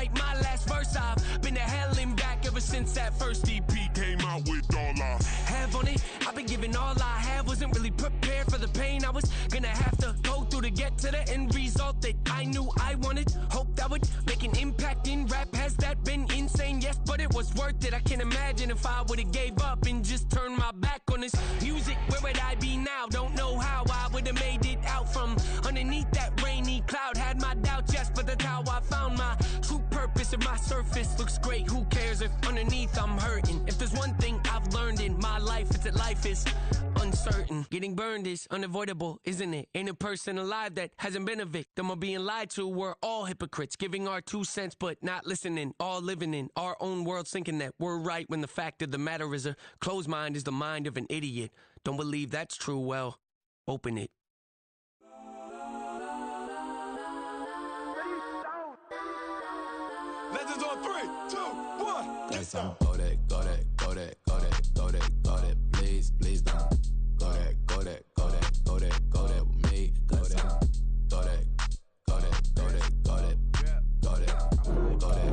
write my last verse. I've been to hell and back ever since that first EP came out with all I have on it. I've been giving all I have, wasn't really prepared for the pain I was gonna have to go through to get to the end result that I knew I wanted. Hoped I would make an impact in rap. Has that been insane? Yes, but it was worth it. I can't imagine if I would've gave up and just turned my back on this music. Where would I be now? Don't know how I would've made it out from underneath that rainy cloud. Had my doubts, yes, but that's how I found my true purpose. If my surface looks great, who cares if underneath I'm hurting? If there's one thing I've learned in my life, it's that life is uncertain. Getting burned is unavoidable, isn't it? Ain't a person alive that hasn't been a victim of being lied to. We're all hypocrites, giving our 2 cents but not listening. All living in our own world, thinking that we're right when the fact of the matter is a closed mind is the mind of an idiot. Don't believe that's true? Well, open it. Legends on 3, 2, 1. Guess I'm go that, go that, go that, go that, go that, go that. Please, please don't go that, go that, go that, go that, go that with me. Go that, go that, go that, go that, go that, go that, go that.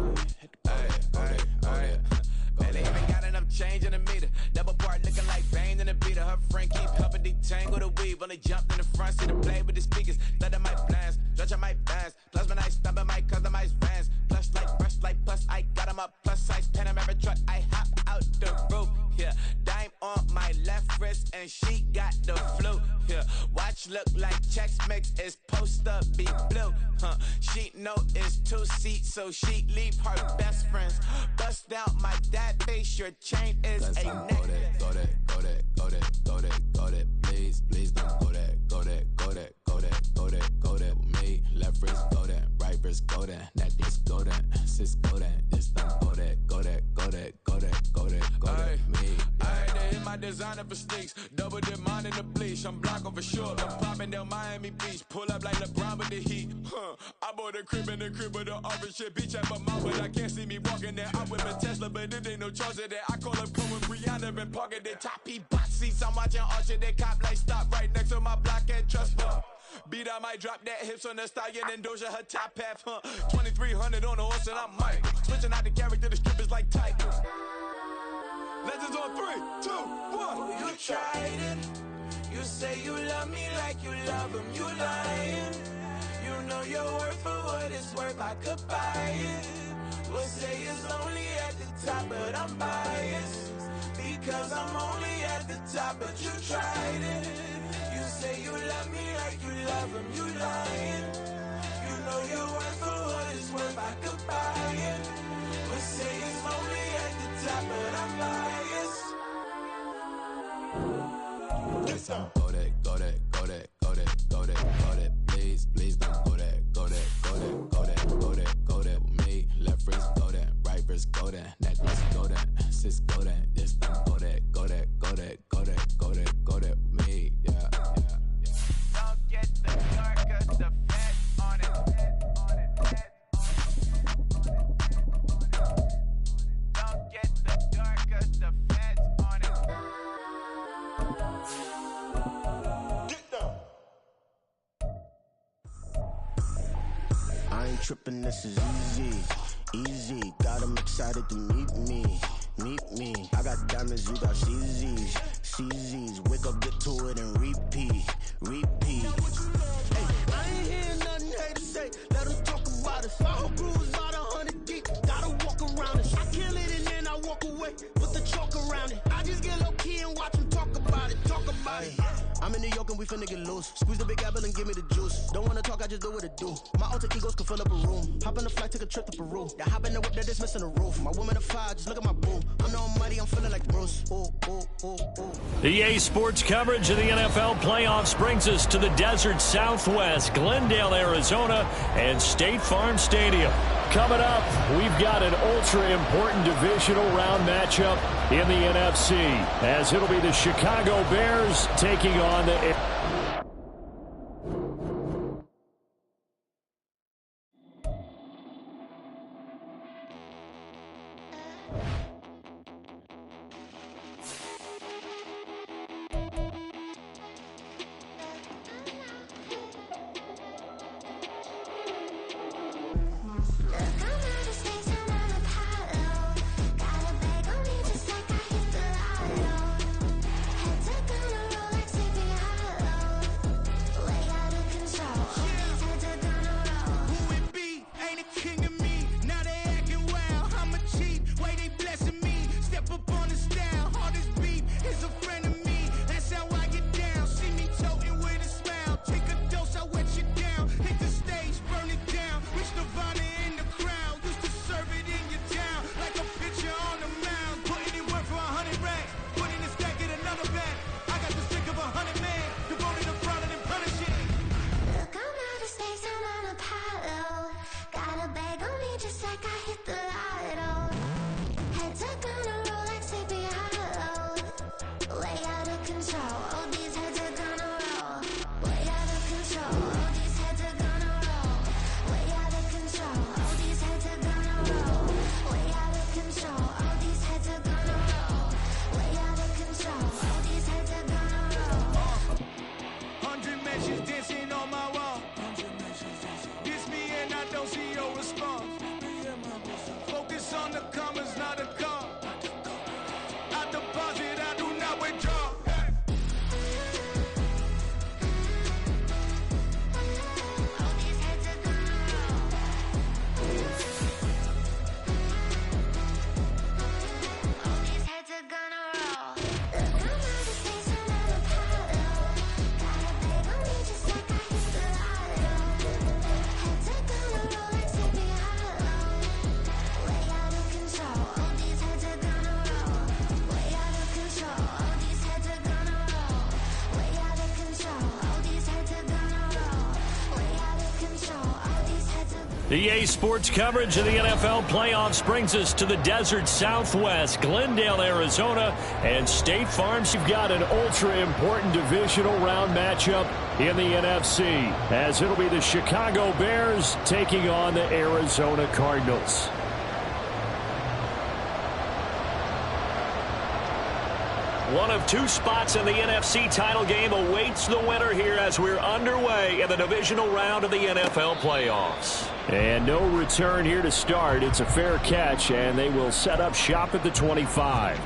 Man, they ain't got enough change in the meter. Double part looking like Bane in the beater. Her friend keep helping detangle the weave. When they jumped in the front, see the play with the speakers. Thunder my plans, stretch my bands. Plus when I stumble my customize vans. Plus like brush like plus I got 'em up. Plus size Panamera truck, I hop out the roof. Yeah, dime on my left wrist and she got the flu. Yeah, watch look like Chex Mix is post up be blue. She know it's 2 seats, so she leave her best friends. Bust out my dad face, your chain is Guess a I'm neck. go that, go that, go that, go that, go that, go that. Please, please don't go that, go that, go that, go that, go that, go that with me. Left wrist go that, right wrist go that, necklace go that, sis go that, it's don't go that, go that, go that, go that, go that, go that with me. I had to hit my designer for sneaks. Double dip mine in the bleach. I'm blocking for sure. I'm popping down Miami Beach. Pull up like LeBron with the heat. I bought a crib in the crib with the office shit. Beach at my mouth, but I can't see me walking there. I'm with a Tesla, but it ain't no charge of that. I call up Chloe Brianna and parking the top box seats. I'm watching Archer. They cop like stop right next to my block at Trust Fund. Beat, I might drop that hips on the stallion and Doja her top half. 2300 on the horse and I'm Mike. Switching out the character, the strippers like Tigers. Legends on 3, 2, 1. Oh, you tried it. You say you love me like you love him. You lying. You know your worth for what it's worth. I could buy it. We'll say it's only at the top, but I'm biased because I'm only at the top. But you tried it. You say you love me like you love him. You lying. You know your worth for what it's worth. I could buy it. We'll say it's only at the top, but I'm biased. Guess I'm go that, go that, go that, go that, go that, go that. Please, please don't go that, go that, go that, go that, go that, go that with me. Left wrist go that, right wrist go that, necklace go that, sis go that, this don't go that, go that, go that, go that, go that, go that with me. Yeah, yeah, yeah. Don't get the darker, the fat on it. Don't get the darker, the fat on it. I ain't tripping, this is easy, easy. Got 'em excited to meet me, meet me. I got diamonds, you got CZs, CZs. Wake up, get to it and repeat, repeat. Hey, I ain't hearing nothing haters say. Let them talk about us. My whole crew is about 100 deep. Gotta walk around it. I kill it and then I walk away. Put the chalk around it. I just get low key and watch them talk about it. Talk about it. I'm in New York and we finna get loose. Squeeze the big apple and give me the juice. Don't wanna talk, I just do what it do. My alter egos can fill up a room. Hop on the flight, take a trip to Peru. Yeah, hop in the whip, that is missing the roof. My woman a fire, just look at my boo. I'm the almighty, I'm feeling like Bruce. Ooh, ooh, ooh, ooh. EA Sports coverage of the NFL playoffs brings us to the desert Southwest, Glendale, Arizona, and State Farm Stadium. Coming up, we've got an ultra-important divisional round matchup in the NFC, as it'll be the Chicago Bears taking on the... EA Sports coverage of the NFL playoffs brings us to the desert Southwest, Glendale, Arizona, and State Farm. You've got an ultra-important divisional round matchup in the NFC, as it'll be the Chicago Bears taking on the Arizona Cardinals. One of two spots in the NFC title game awaits the winner here as we're underway in the divisional round of the NFL playoffs. And no return here to start. It's a fair catch, and they will set up shop at the 25.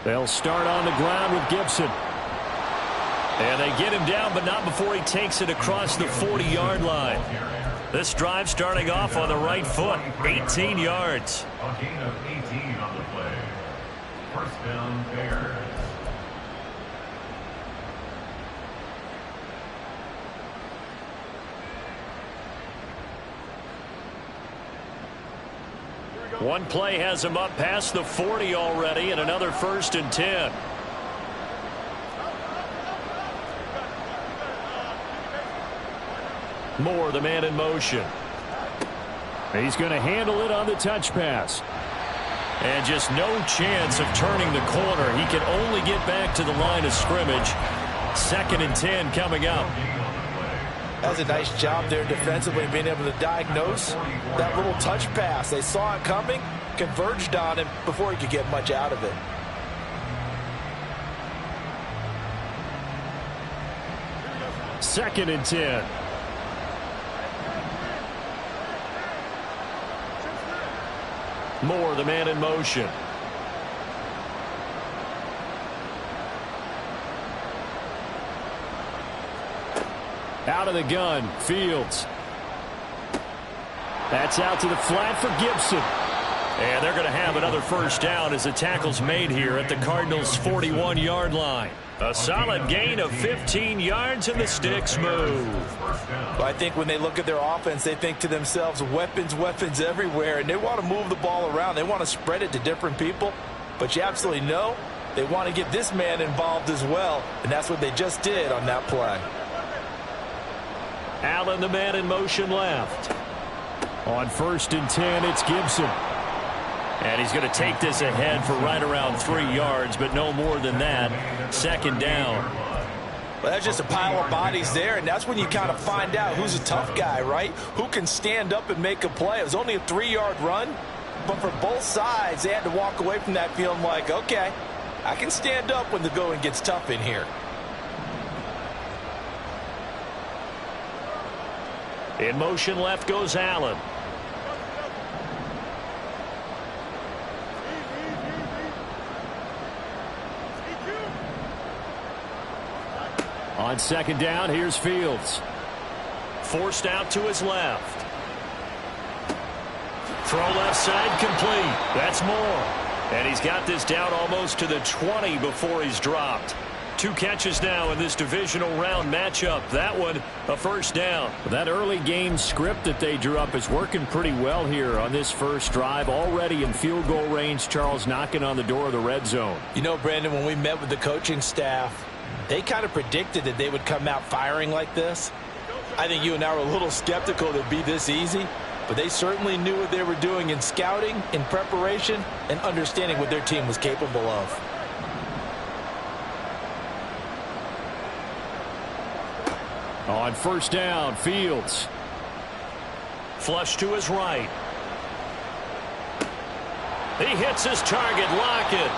They'll start on the ground with Gibson. And they get him down, but not before he takes it across the 40-yard line. This drive starting off on the right foot, 18 yards. A gain of 18 on the play. First down, Bears. One play has him up past the 40 already, and another 1st and 10. Moore, the man in motion. He's going to handle it on the touch pass. And just no chance of turning the corner. He can only get back to the line of scrimmage. 2nd and 10 coming up. That's a nice job there defensively, being able to diagnose that little touch pass. They saw it coming, converged on him before he could get much out of it. Second and 10. Moore, the man in motion. Out of the gun, Fields. That's out to the flat for Gibson. And they're going to have another 1st down as the tackle's made here at the Cardinals' 41-yard line. A solid gain of 15 yards, and the sticks move. Well, I think when they look at their offense, they think to themselves, weapons, weapons everywhere, and they want to move the ball around. They want to spread it to different people, but you absolutely know they want to get this man involved as well, and that's what they just did on that play. Allen, the man in motion left. On 1st and 10, it's Gibson. And he's going to take this ahead for right around 3 yards, but no more than that. 2nd down. Well, that's just a pile of bodies there, and that's when you kind of find out who's a tough guy, right? Who can stand up and make a play. It was only a 3-yard run, but for both sides, they had to walk away from that feeling like, okay, I can stand up when the going gets tough in here. In motion left goes Allen. On 2nd down, here's Fields. Forced out to his left. Throw left side complete. That's Moore. And he's got this down almost to the 20 before he's dropped. 2 catches now in this divisional round matchup. That one, a 1st down. That early game script that they drew up is working pretty well here on this first drive. Already in field goal range, Charles, knocking on the door of the red zone. You know, Brandon, when we met with the coaching staff, they kind of predicted that they would come out firing like this. I think you and I were a little skeptical it'd be this easy, but they certainly knew what they were doing in scouting, in preparation, and understanding what their team was capable of. On 1st down, Fields. Flush to his right. He hits his target, Lockett.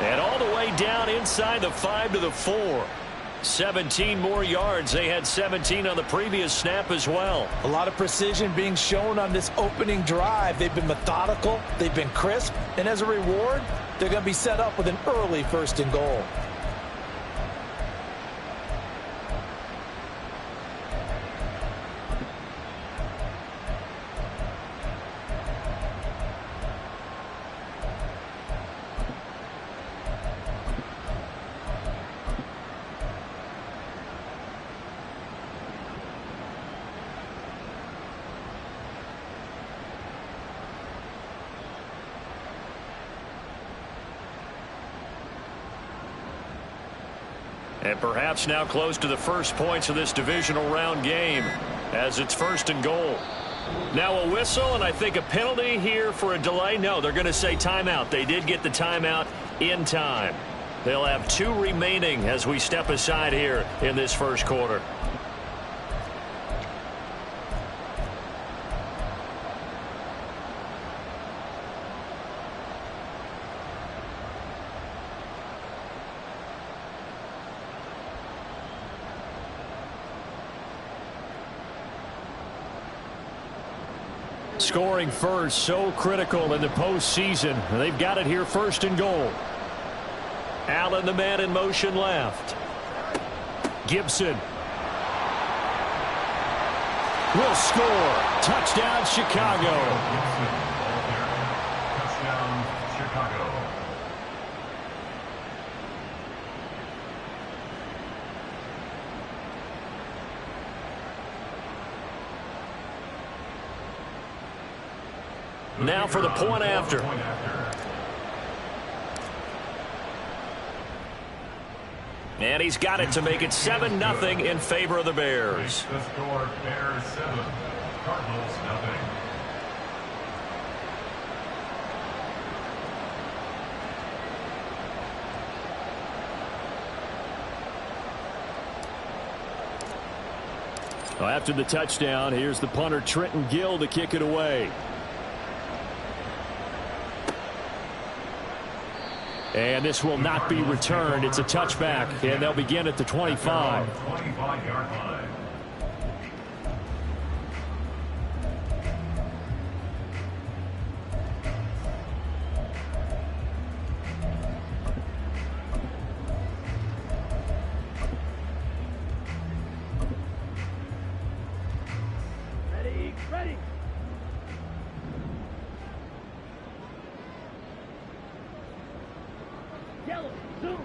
And all the way down inside the 5 to the 4. 17 more yards. They had 17 on the previous snap as well. A lot of precision being shown on this opening drive. They've been methodical. They've been crisp. And as a reward, they're going to be set up with an early 1st and goal. And perhaps now close to the first points of this divisional round game as it's 1st and goal. Now a whistle and I think a penalty here for a delay. No, they're going to say timeout. They did get the timeout in time. They'll have 2 remaining as we step aside here in this first quarter. Scoring first, so critical in the postseason. They've got it here 1st and goal. Allen, the man in motion left. Gibson will score. Touchdown, Chicago. Touchdown, Chicago. Now for the point after. And he's got it to make it 7-0 in favor of the Bears. The score, Bears 7, Cardinals 0. Well, after the touchdown, here's the punter Trenton Gill to kick it away. And this will not be returned. It's a touchback, and they'll begin at the 25. 25-yard line. Ready. Yellow, zoom.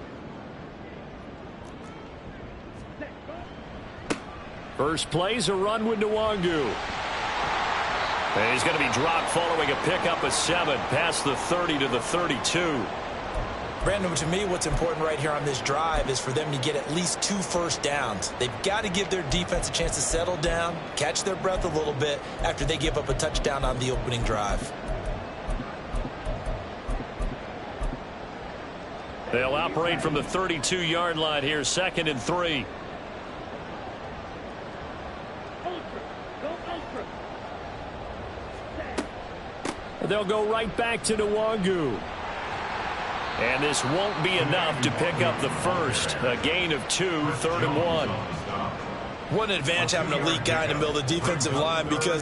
First play's a run with Nwangu. And he's going to be dropped following a pickup of 7 past the 30 to the 32. Brandon, to me, what's important right here on this drive is for them to get at least 2 first downs. They've got to give their defense a chance to settle down, catch their breath a little bit after they give up a touchdown on the opening drive. They'll operate from the 32-yard line here, 2nd and 3. They'll go right back to Nwangu. And this won't be enough to pick up the first. A gain of 2, 3rd and 1. What an advantage having an elite guy in the middle of the defensive line, because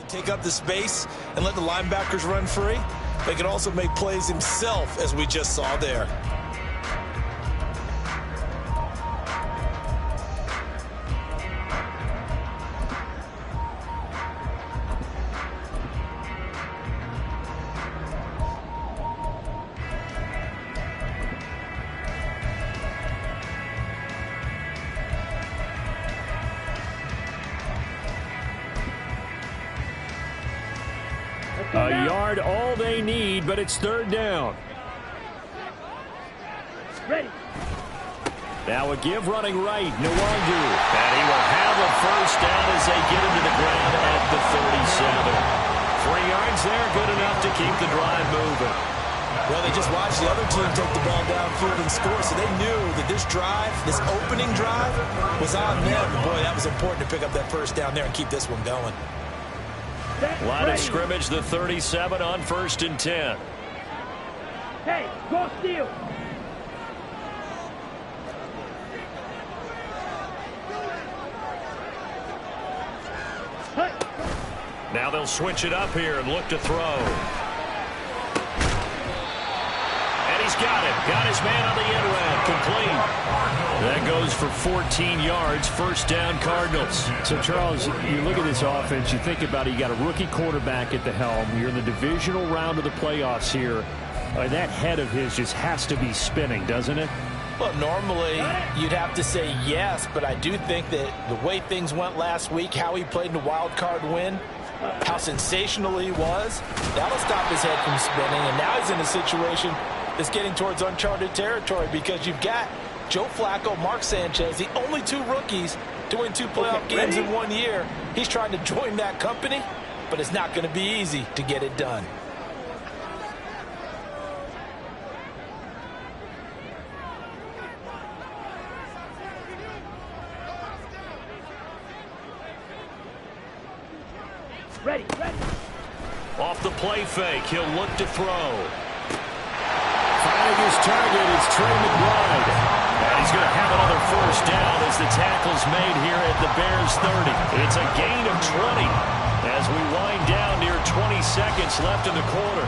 take up the space and let the linebackers run free. They can also make plays himself, as we just saw there. A yard all they need, but it's third down. Ready. Now a give running right, Nwangu. And he will have a first down as they get him to the ground at the 37. 3 yards there, good enough to keep the drive moving. Well, they just watched the other team take the ball downfield and score, so they knew that this drive, this opening drive, was on them. And boy, that was important to pick up that first down there and keep this one going. Line of scrimmage, the 37 on 1st and 10. Hey, go steal. Now they'll switch it up here and look to throw. And he's got it. Got his man on the end round. Complete. That goes for 14 yards. First down, Cardinals. So, Charles, you look at this offense, you think about it, you got a rookie quarterback at the helm. You're in the divisional round of the playoffs here. That head of his just has to be spinning, doesn't it? Well, normally you'd have to say yes, but I do think that the way things went last week, how he played in the wild card win, how sensational he was, that'll stop his head from spinning. And now he's in a situation that's getting towards uncharted territory because you've got Joe Flacco, Mark Sanchez, the only 2 rookies to win 2 playoff games in 1 year. He's trying to join that company, but it's not going to be easy to get it done. Ready. Off the play fake, he'll look to throw. Finding his target is Trey McBride. And he's going to have another first down as the tackle's made here at the Bears 30. It's a gain of 20 as we wind down near 20 seconds left in the quarter.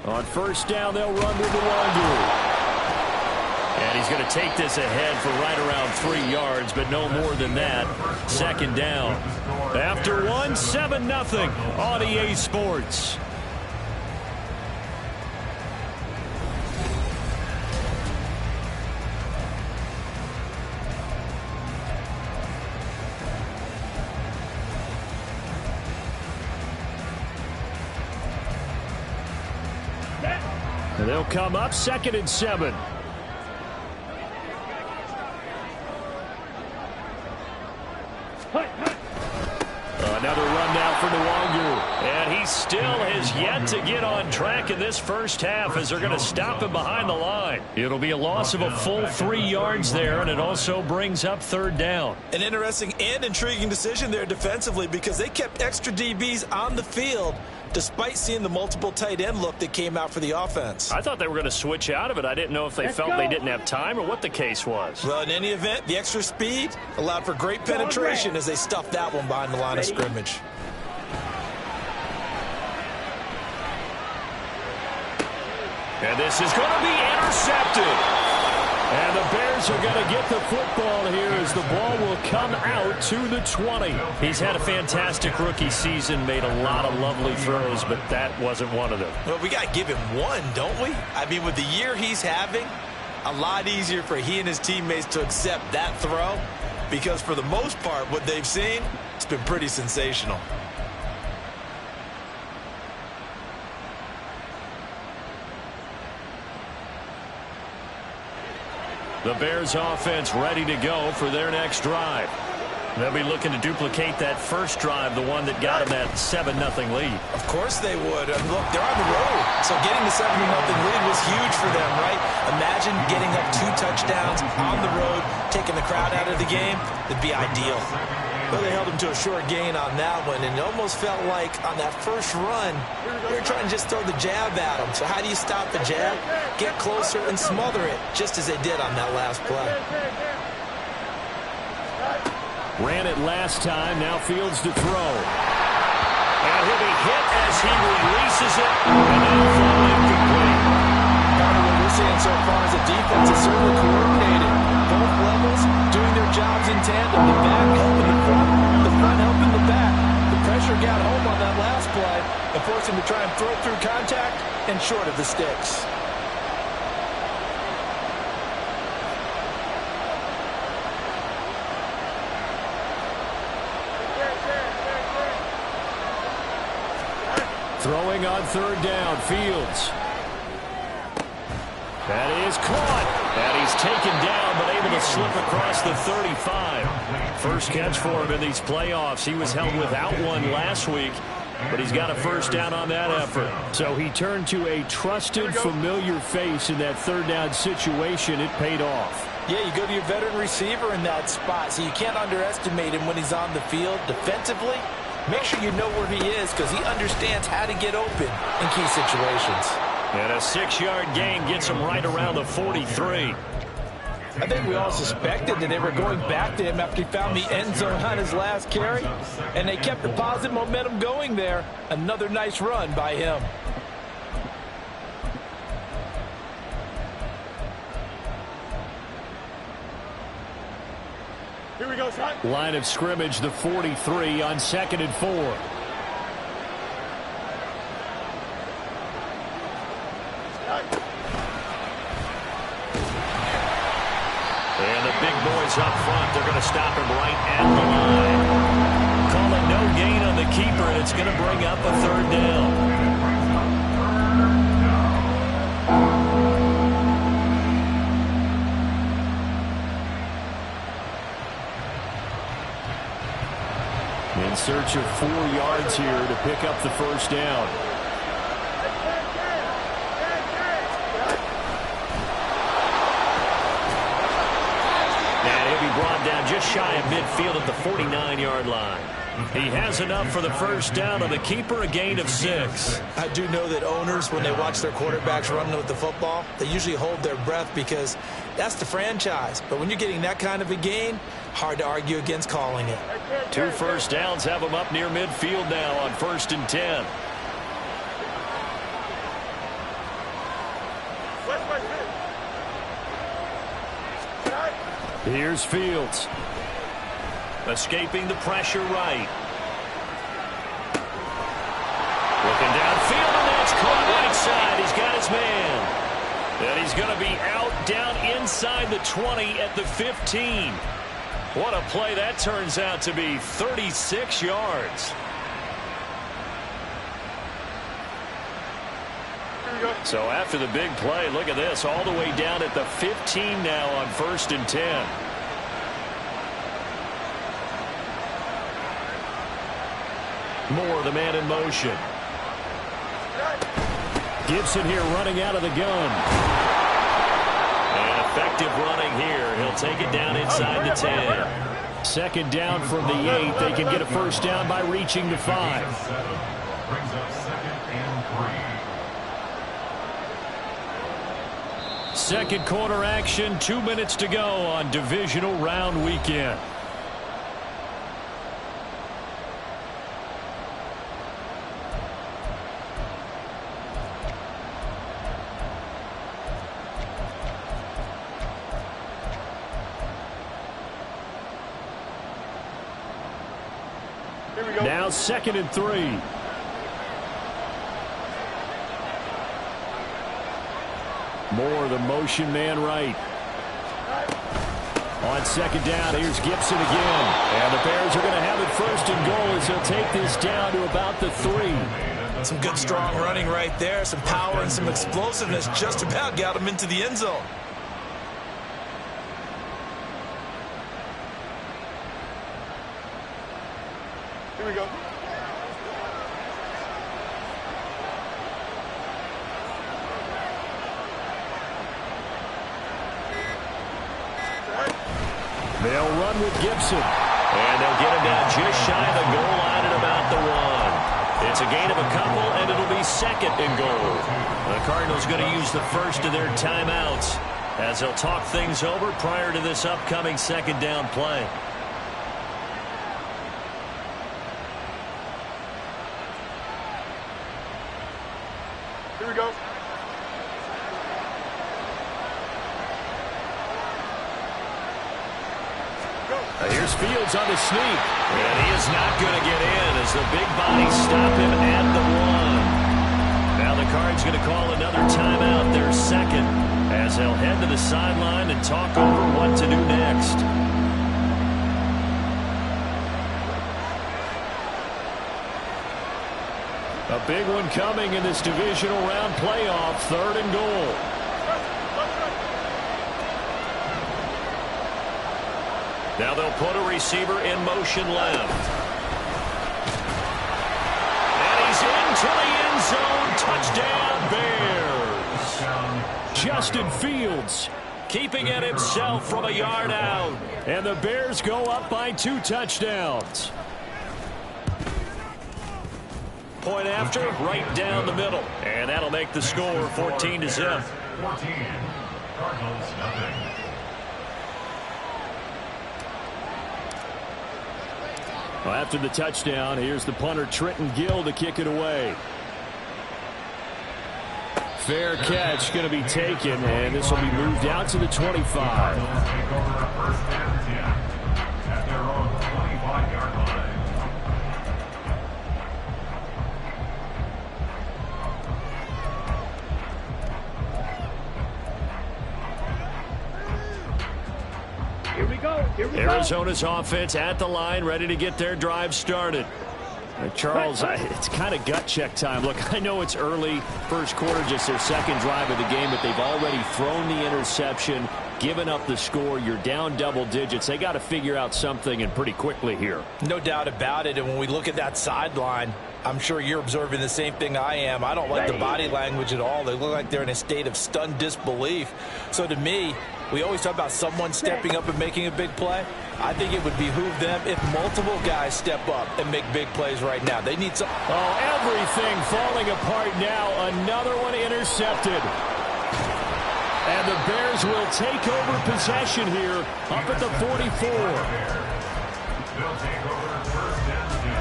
On first down, they'll run to Nwangu. And he's going to take this ahead for right around 3 yards, but no more than that. Second down. After 1, 7-0 on EA Sports. And they'll come up 2nd and 7. Another run now for Nwangu. And he still has yet to get on track in this first half as they're going to stop him behind the line. It'll be a loss of a full 3 yards there, and it also brings up third down. An interesting and intriguing decision there defensively because they kept extra DBs on the field despite seeing the multiple tight end look that came out for the offense. I thought they were going to switch out of it. I didn't know if they felt they didn't have time or what the case was. Well, in any event, the extra speed allowed for great penetration as they stuffed that one behind the line of scrimmage. And this is going to be intercepted. And the Bears are going to get the football here as the ball will come out to the 20. He's had a fantastic rookie season, made a lot of lovely throws, but that wasn't one of them. Well, we got to give him one, don't we? I mean, with the year he's having, a lot easier for he and his teammates to accept that throw because for the most part, what they've seen, it's been pretty sensational. The Bears offense ready to go for their next drive. They'll be looking to duplicate that first drive, the one that got them that 7-0 lead. Of course they would. And look, they're on the road. So getting the 7-0 lead was huge for them, right? Imagine getting up 2 touchdowns on the road, taking the crowd out of the game. That'd be ideal. But they held him to a short gain on that one, and it almost felt like on that first run, they were trying to just throw the jab at him. So how do you stop the jab? Get closer and smother it, just as they did on that last play. Ran it last time, now Fields to throw. And he'll be hit as he releases it, and that'll fall incomplete. Part of what we're seeing so far is the defense is certainly coordinated. Both levels doing their jobs in tandem. The back helping the front helping the back. The pressure got home on that last play and forced him to try and throw through contact and short of the sticks. Throwing on third down, Fields. That is caught. And he's taken down, but able to slip across the 35. First catch for him in these playoffs. He was held without one last week, but he's got a first down on that effort. So he turned to a trusted, familiar face in that third down situation. It paid off. Yeah, you go to your veteran receiver in that spot, so you can't underestimate him when he's on the field. Defensively, make sure you know where he is because he understands how to get open in key situations. And a 6-yard gain gets him right around the 43. I think we all suspected that they were going back to him after he found the end zone on his last carry, and they kept the positive momentum going there. Another nice run by him. Here we go, son. Line of scrimmage, the 43 on 2nd and 4. And the big boys up front, they're going to stop him right at the line. Calling no gain on the keeper, and it's going to bring up a third down. In search of 4 yards here to pick up the first down. And he'll be brought down just shy of midfield at the 49-yard line. He has enough for the first down on the keeper, a gain of 6. I do know that owners, when they watch their quarterbacks running with the football, they usually hold their breath because that's the franchise. But when you're getting that kind of a gain, hard to argue against calling it. 2 first downs have him up near midfield now on 1st and 10. Here's Fields. Escaping the pressure right. Looking downfield, and that's caught right side. He's got his man. And he's going to be out down inside the 20 at the 15. What a play that turns out to be. 36 yards. So after the big play, look at this. All the way down at the 15 now on 1st and 10. Moore, the man in motion. Gibson here running out of the gun. And effective running here. He'll take it down inside the 10. 2nd down from the 8. They can get a first down by reaching the 5. Brings up 2nd and 3. Second quarter action, 2 minutes to go on divisional round weekend. Now 2nd and 3. Moore, the motion man right. On 2nd down, here's Gibson again. And the Bears are going to have it 1st and goal as they'll take this down to about the 3. Some good strong running right there. Some power and some explosiveness just about got him into the end zone. Here we go. They'll run with Gibson. And they'll get him down just shy of the goal line at about the 1. It's a gain of a couple, and it'll be 2nd and goal. The Cardinals going to use the first of their timeouts as they'll talk things over prior to this upcoming 2nd down play. Here we go. Here's Fields on the sneak. And he is not going to get in as the big bodies stop him at the 1. Now the Cards going to call another timeout, their 2nd, as they'll head to the sideline and talk over what to do next. A big one coming in this divisional round playoff. 3rd and goal. Now they'll put a receiver in motion left. And he's into the end zone. Touchdown, Bears. Justin Fields keeping it himself from a yard out. And the Bears go up by 2 touchdowns. Point after, right down the middle. And that'll make the score 14-0. 14. Cardinals, nothing. Well, after the touchdown, here's the punter Trenton Gill to kick it away. Fair catch going to be taken, and this will be moved out to the 25. Cardinals take over 1st and 10 at their own 25-yard line. Here we go. Here we go. Arizona's offense at the line, ready to get their drive started. Charles, it's kind of gut check time. Look, I know it's early, first quarter, just their 2nd drive of the game, but they've already thrown the interception, given up the score. You're down double digits. They got to figure out something, and pretty quickly here. No doubt about it. And when we look at that sideline, I'm sure you're observing the same thing I am. I don't like the body language at all. They look like they're in a state of stunned disbelief. So to me, we always talk about someone stepping up and making a big play. I think it would behoove them if multiple guys step up and make big plays right now. They need some. Oh, everything falling apart now. Another one intercepted. And the Bears will take over possession here up at the 44. They'll take over 1st and 10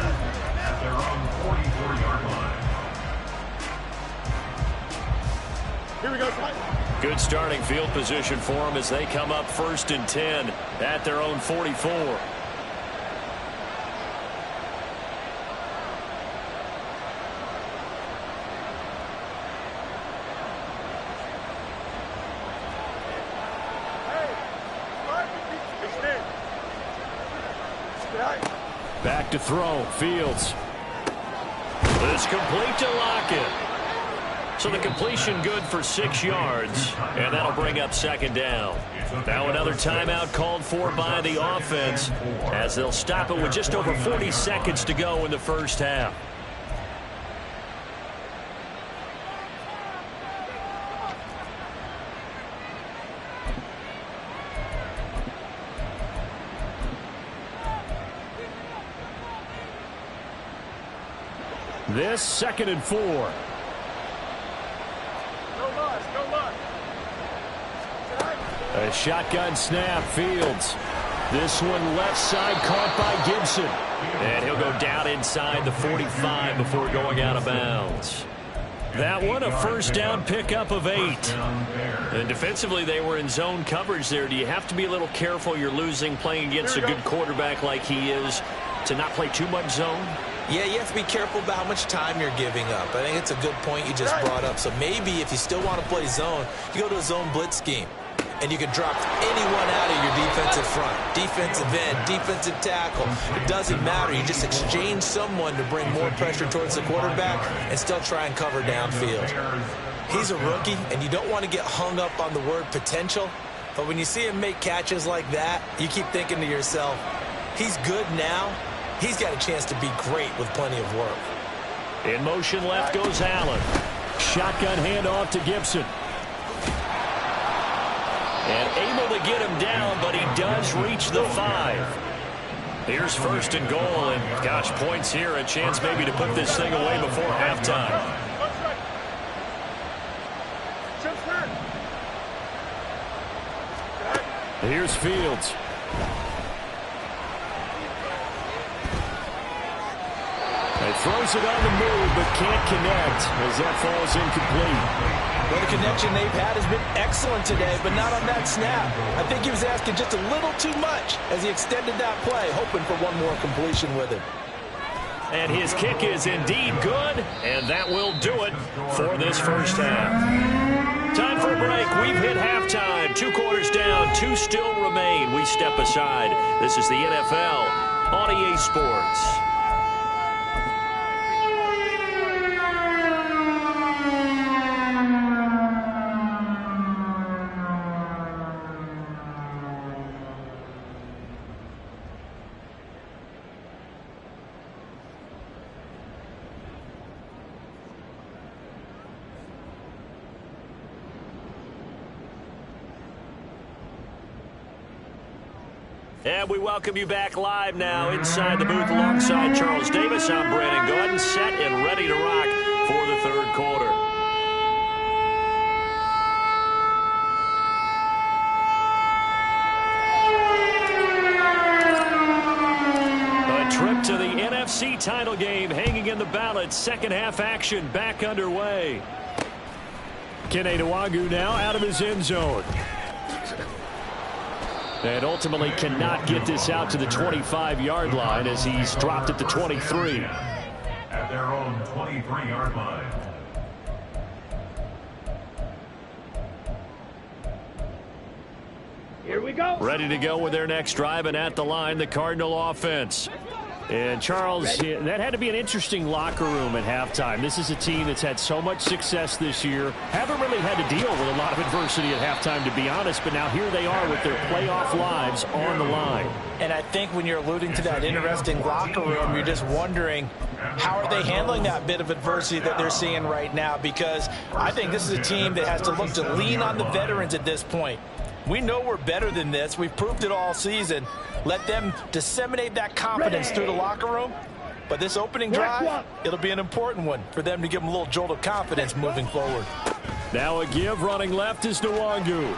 at their own 44-yard line. Here we go, Ty. Good starting field position for them as they come up 1st and 10 at their own 44. Back to throw. Fields. It's complete to Lockett. So the completion good for 6 yards, and that'll bring up 2nd down. Now another timeout called for by the offense as they'll stop it with just over 40 seconds to go in the 1st half. This 2nd and 4. A shotgun snap. Fields. This one left side caught by Gibson. And he'll go down inside the 45 before going out of bounds. That one a 1st down pickup of 8. And defensively they were in zone coverage there. Do you have to be a little careful? You're losing playing against a good quarterback like he is to not play too much zone? Yeah, you have to be careful about how much time you're giving up. I think it's a good point you just brought up. So maybe if you still want to play zone, you go to a zone blitz scheme. And you can drop anyone out of your defensive front. Defensive end, defensive tackle. It doesn't matter. You just exchange someone to bring more pressure towards the quarterback and still try and cover downfield. He's a rookie, and you don't want to get hung up on the word potential. But when you see him make catches like that, you keep thinking to yourself, he's good now. He's got a chance to be great with plenty of work. In motion left goes Allen. Shotgun handoff to Gibson. And able to get him down, but he does reach the 5. Here's 1st and goal, and gosh, points here, a chance maybe to put this thing away before halftime. Here's Fields. He throws it on the move, but can't connect as that falls incomplete. Well, the connection they've had has been excellent today, but not on that snap. I think he was asking just a little too much as he extended that play, hoping for one more completion with it. And his kick is indeed good, and that will do it for this 1st half. Time for a break. We've hit halftime. 2 quarters down, 2 still remain. We step aside. This is the NFL on EA Sports. And we welcome you back live now inside the booth alongside Charles Davis. I'm Brandon Gaudin, set and ready to rock for the third quarter. A trip to the NFC title game hanging in the balance. Second half action back underway. Kene Nwangwu now out of his end zone. And ultimately cannot get this out to the 25-yard line as he's dropped at the 23. At their own 23-yard line. Here we go. Ready to go with their next drive, and at the line, the Cardinal offense. And Charles, that had to be an interesting locker room at halftime. This is a team that's had so much success this year. Haven't really had to deal with a lot of adversity at halftime, to be honest. But now here they are with their playoff lives on the line. And I think when you're alluding to that interesting locker room, you're just wondering how are they handling that bit of adversity that they're seeing right now? Because I think this is a team that has to look to lean on the veterans at this point. We know we're better than this. We've proved it all season. Let them disseminate that confidence through the locker room. But this opening drive, it'll be an important one for them to give them a little jolt of confidence moving forward. Now a give running left is Nwangwu.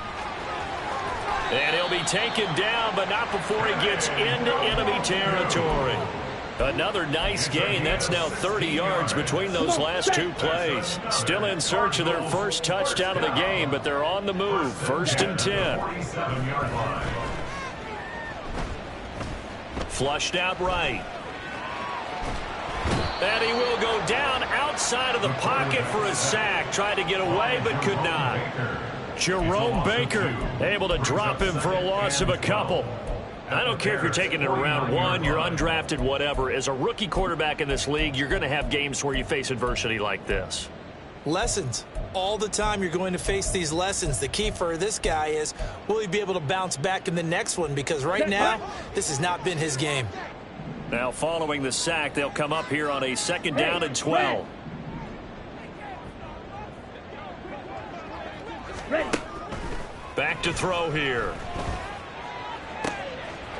And he'll be taken down, but not before he gets into enemy territory. Another nice gain. That's now 30 yards between those last two plays. Still in search of their first touchdown of the game, but they're on the move. 1st and 10. Flushed out right. And he will go down outside of the pocket for a sack. Tried to get away, but could not. Jerome Baker able to drop him for a loss of a couple. I don't care if you're taking it around one, you're undrafted, whatever. As a rookie quarterback in this league, you're going to have games where you face adversity like this. Lessons. All the time you're going to face these lessons. The key for this guy is, will he be able to bounce back in the next one? Because right now, this has not been his game. Now following the sack, they'll come up here on a 2nd down and 12. Back to throw here.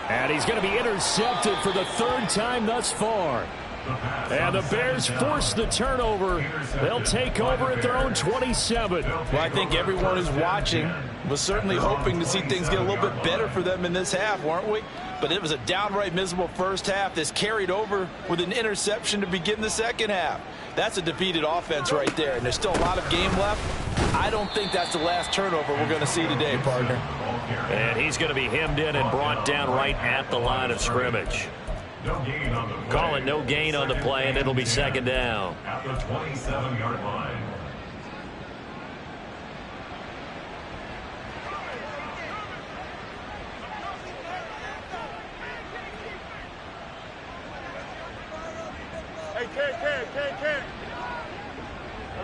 And he's going to be intercepted for the 3rd time thus far. And the Bears force the turnover. They'll take over at their own 27. Well, I think everyone who's watching was certainly hoping to see things get a little bit better for them in this half, weren't we? But it was a downright miserable first half. This carried over with an interception to begin the second half. That's a defeated offense right there, and there's still a lot of game left. I don't think that's the last turnover we're going to see today, partner. And he's going to be hemmed in and brought down right at the line of scrimmage. Call it no gain on the play, and it'll be 2nd down. At the 27-yard line. Hey, Ken.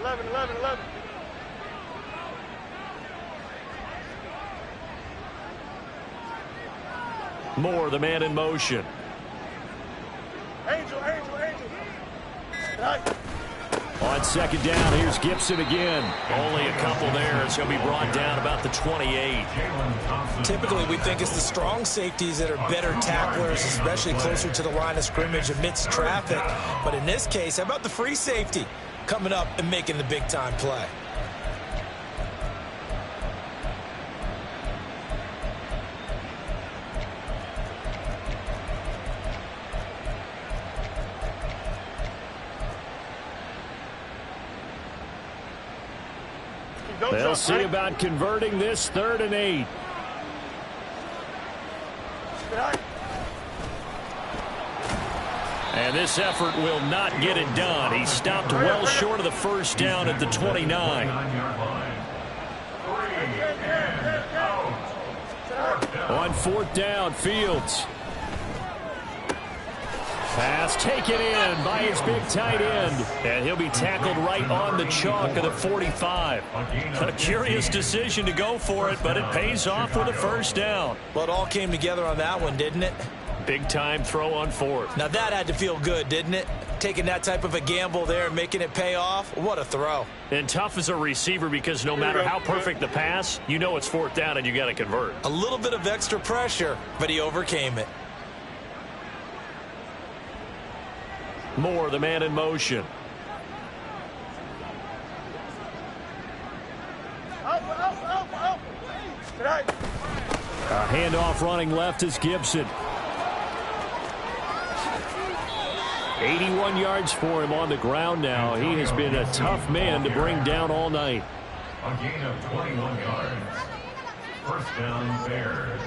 11. Moore, the man in motion. Angel. On 2nd down, here's Gibson again. Only a couple there as he'll be brought down about the 28. Typically, we think it's the strong safeties that are better tacklers, especially closer to the line of scrimmage amidst traffic. But in this case, how about the free safety coming up and making the big-time play? They'll see about converting this 3rd and 8. And this effort will not get it done. He stopped well short of the 1st down at the 29. On 4th down, Fields. Pass taken in by his big tight end. And he'll be tackled right on the chalk of the 45. A curious decision to go for it, but it pays off with a 1st down. Well, it all came together on that one, didn't it? Big-time throw on fourth. Now that had to feel good, didn't it? Taking that type of a gamble there and making it pay off. What a throw. And tough as a receiver because no matter how perfect the pass, you know it's fourth down and you got to convert. A little bit of extra pressure, but he overcame it. Moore, the man in motion. A handoff running left is Gibson. 81 yards for him on the ground now. He has been a tough man to bring down all night. A gain of 21 yards. First down, Bears.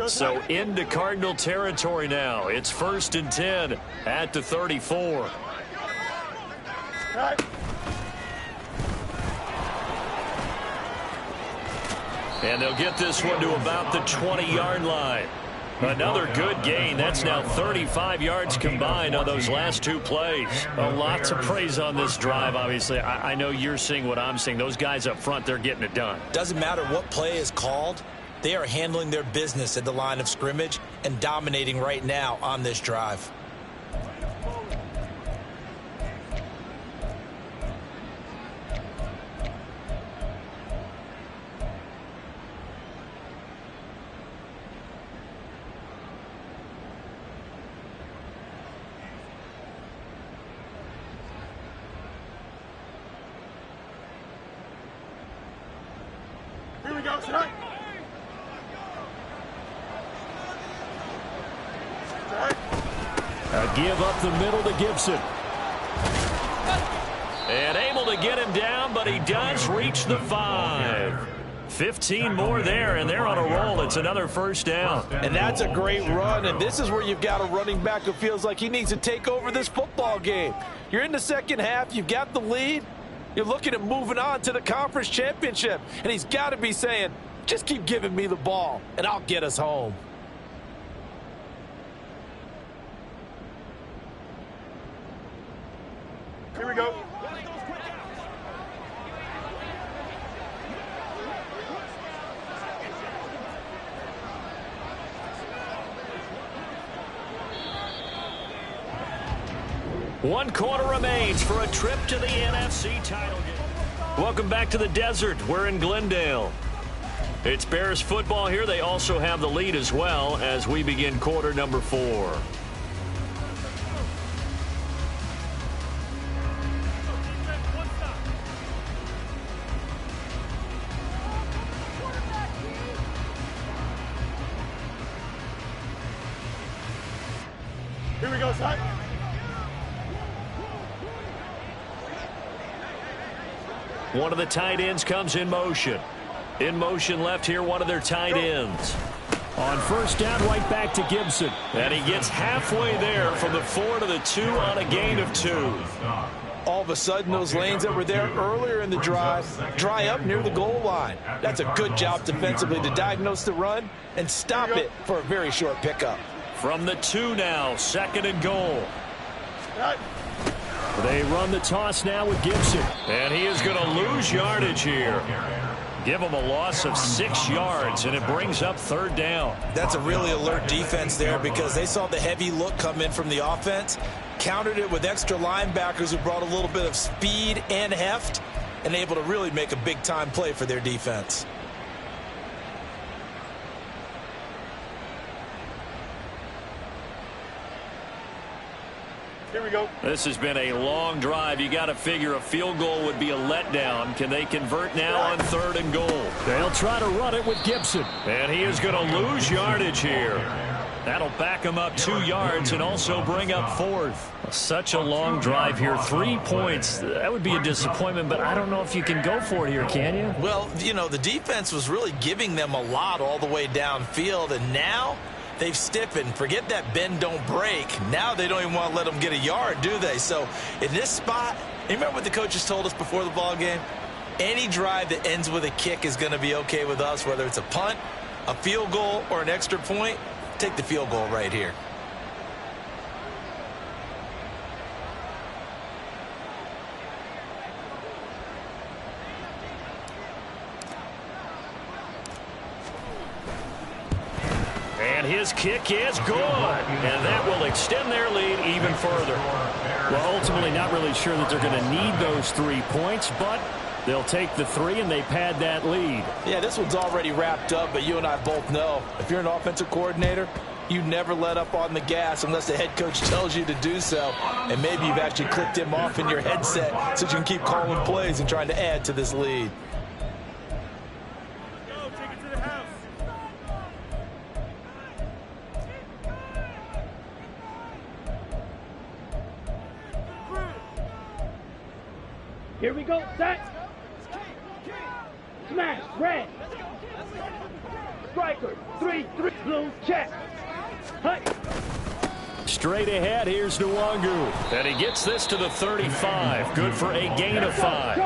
So into Cardinal territory now. It's 1st and 10 at the 34. And they'll get this one to about the 20-yard line. Another good gain. That's now 35 yards combined on those last two plays. Lots of praise on this drive, obviously. I know you're seeing what I'm seeing. Those guys up front, they're getting it done. Doesn't matter what play is called. They are handling their business at the line of scrimmage and dominating right now on this drive. Here we go, son. A give up the middle to Gibson. And able to get him down, but he does reach the 5. 15 more there, and they're on a roll. It's another first down. And that's a great run, and this is where you've got a running back who feels like he needs to take over this football game. You're in the second half. You've got the lead. You're looking at moving on to the conference championship, and he's got to be saying, just keep giving me the ball, and I'll get us home. Here we go. One quarter remains for a trip to the NFC title game. Welcome back to the desert. We're in Glendale. It's Bears football here. They also have the lead as well as we begin quarter number 4. Here we go, son. One of the tight ends comes in motion. In motion left here, one of their tight ends. On first down, right back to Gibson. And he gets halfway there from the 4 to the 2 on a gain of 2. All of a sudden, those lanes that were there earlier in the drive dry up near the goal line. That's a good job defensively to diagnose the run and stop it for a very short pickup. From the 2 now, 2nd and goal. They run the toss now with Gibson. And he is going to lose yardage here. Give him a loss of 6 yards, and it brings up 3rd down. That's a really alert defense there because they saw the heavy look come in from the offense, countered it with extra linebackers who brought a little bit of speed and heft, and able to really make a big-time play for their defense. Here we go. This has been a long drive. You got to figure a field goal would be a letdown. Can they convert now on 3rd and goal? They'll try to run it with Gibson. And he is going to lose yardage here. That'll back him up 2 yards and also bring up 4th. Such a long drive here. 3 points. That would be a disappointment, but I don't know if you can go for it here, can you? Well, you know, the defense was really giving them a lot all the way downfield, and now they've stiffened. Forget that bend, don't break. Now they don't even want to let them get a yard, do they? So in this spot, you remember what the coaches told us before the ball game? Any drive that ends with a kick is going to be okay with us, whether it's a punt, a field goal, or an extra point. Take the field goal right here. And his kick is good. And that will extend their lead even further. Well, ultimately not really sure that they're going to need those 3 points, but they'll take the 3 and they pad that lead. Yeah, this one's already wrapped up, but you and I both know if you're an offensive coordinator, you never let up on the gas unless the head coach tells you to do so. And maybe you've actually clicked him off in your headset so you can keep calling plays and trying to add to this lead. Here we go, set. Smash, red. Striker, 3-3, blue, check. Hi. Straight ahead, here's Nwangu. And he gets this to the 35. Good for a gain of 5.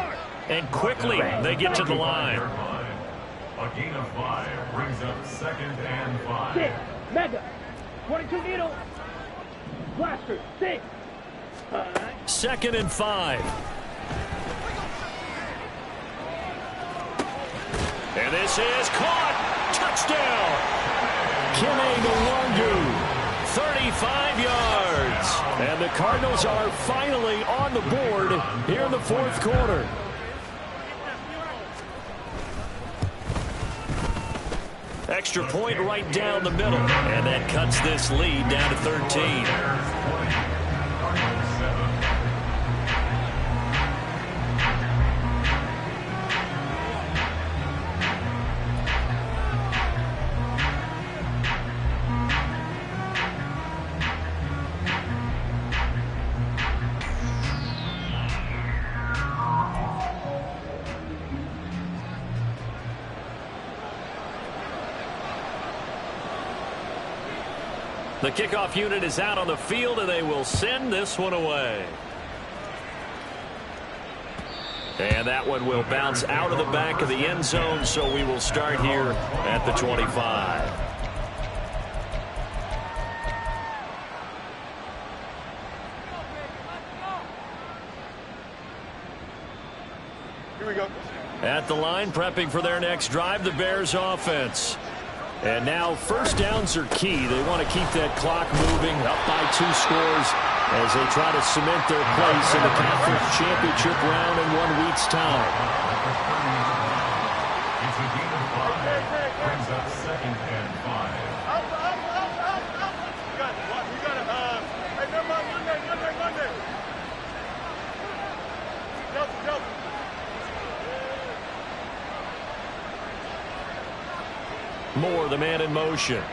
And quickly, they get to the line. A gain of 5 brings up 2nd and 5. 6, mega. 22 needle. Blaster, 6. 2nd and 5. And this is caught. Touchdown. Kene Nwangu. 35 yards. And the Cardinals are finally on the board here in the 4th quarter. Extra point right down the middle. And that cuts this lead down to 13. The kickoff unit is out on the field, and they will send this one away. And that one will bounce out of the back of the end zone, so we will start here at the 25. Here we go. At the line, prepping for their next drive, the Bears offense. And now first downs are key. They want to keep that clock moving, up by 2 scores as they try to cement their place in the conference championship round in 1 week's time. It's a gain of 5. Brings up 2nd and 5. You got hey, Monday. Delta. Moore, the man in motion.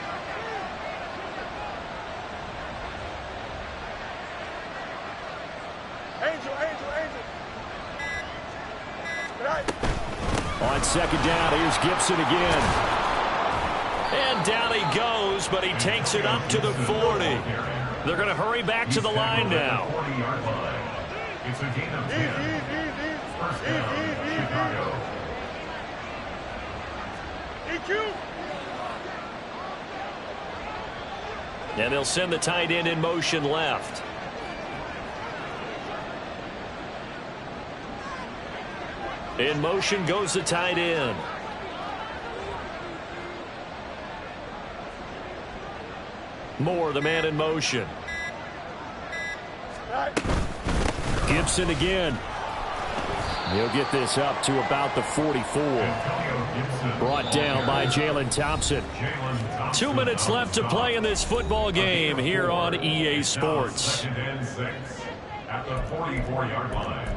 Angel. On 2nd down, here's Gibson again. And down he goes, but he takes it up to the 40. They're going to hurry back to the line now. 40-yard line. It's a gain of 10. First down, Chicago. EQ. And they'll send the tight end in motion left. In motion goes the tight end. Moore, the man in motion. Gibson again. He'll get this up to about the 44. Brought down by Jalen Thompson. 2 minutes left to play in this football game here on EA Sports. 2nd and 6 at the 44-yard line.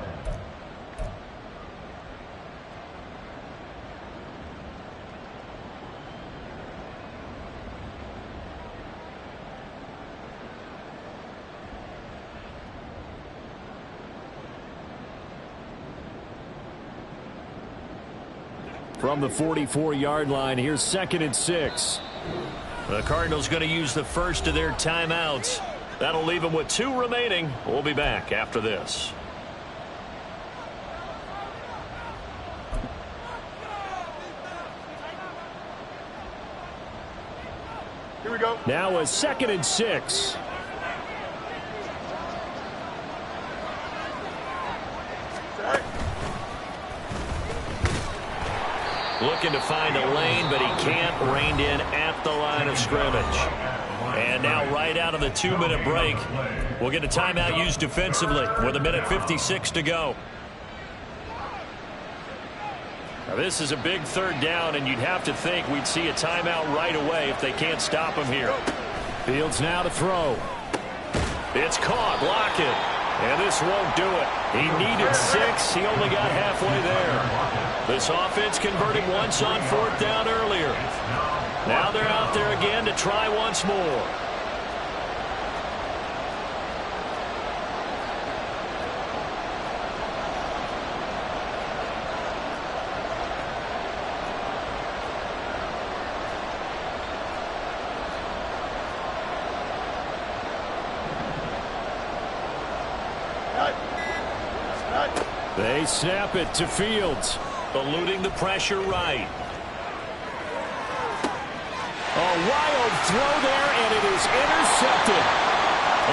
from the 44-yard line. Here's 2nd and 6. The Cardinals going to use the first of their timeouts. That'll leave them with 2 remaining. We'll be back after this. Here we go. Now a 2nd and 6. Looking to find a lane, but he can't. Reined in at the line of scrimmage. And now right out of the 2-minute break, we'll get a timeout used defensively with 1:56 to go. Now this is a big 3rd down, and you'd have to think we'd see a timeout right away if they can't stop him here. Fields now to throw. It's caught. Block it. And this won't do it. He needed 6. He only got halfway there. This offense converted once on 4th down earlier. Now they're out there again to try once more. They snap it to Fields. Eluding the pressure right. A wild throw there, and it is intercepted.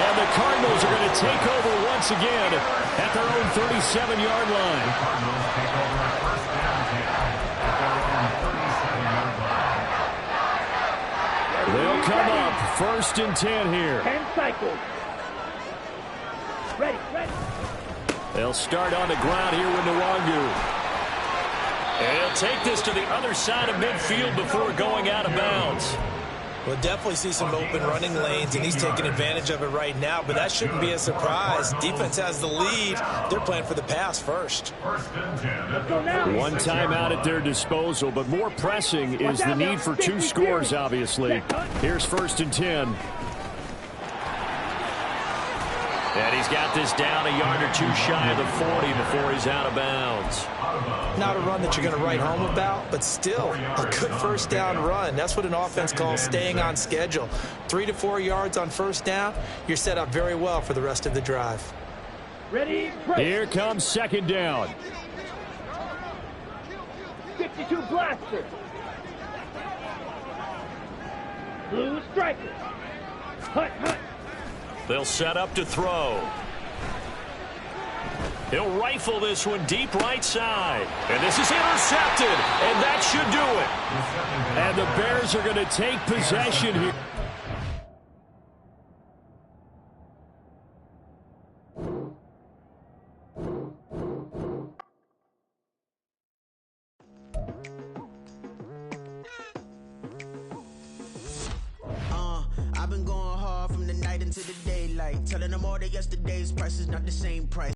And the Cardinals are going to take over once again at their own 37-yard line. Cardinals take over at 1st down 10 at their own 37-yard line. They'll come up 1st and 10 here. 10 cycles. Ready. They'll start on the ground here with Nwangu. And he'll take this to the other side of midfield before going out of bounds. We'll definitely see some open running lanes, and he's taking advantage of it right now, but that shouldn't be a surprise. Defense has the lead. They're playing for the pass first. 1st and 10. One timeout at their disposal, but more pressing is the need for 2 scores, obviously. Here's 1st and 10. And he's got this down a yard or 2 shy of the 40 before he's out of bounds. Not a run that you're going to write home about, but still a good 1st down run. That's what an offense calls staying on schedule. 3 to 4 yards on 1st down, you're set up very well for the rest of the drive. Ready. Here comes 2nd down. 52 blaster. Blue striker. Hut. They'll set up to throw. He'll rifle this one deep right side. And this is intercepted. And that should do it. And the Bears are going to take possession here. I've been going hard from the night into the daylight, telling them all that yesterday's price is not the same price.